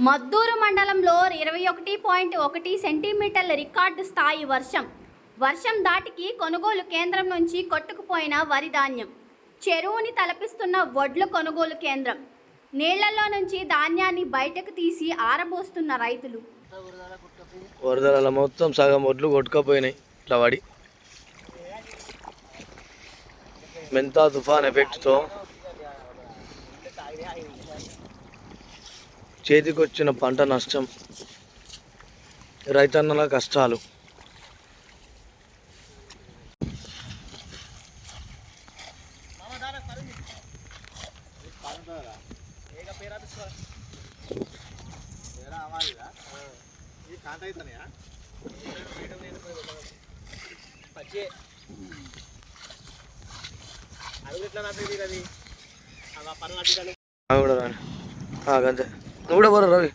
మద్దూరు మండలంలో 21.1 సెంటీమీటర్ల రికార్డు స్థాయి వర్షం దాటికి కొనుగోలు కేంద్రం నుంచి కొట్టుకుపోయిన వరి ధాన్యం. చెరువుని తలపిస్తున్న వడ్ల కొనుగోలు కేంద్రం. నీళ్లలో నుంచి ధాన్యాన్ని బయటకు తీసి ఆరబోస్తున్న రైతులు. వరదల మొత్తం సగం వడ్లు కొట్టుకుపోయినాయి. ఇట్లా పడి మెంతా తుఫాన్ ఎఫెక్ట్తో చేతికొచ్చిన పంట నష్టం, రైతన్నల కష్టాలు. నువ్వు కూడా పోరా రవి.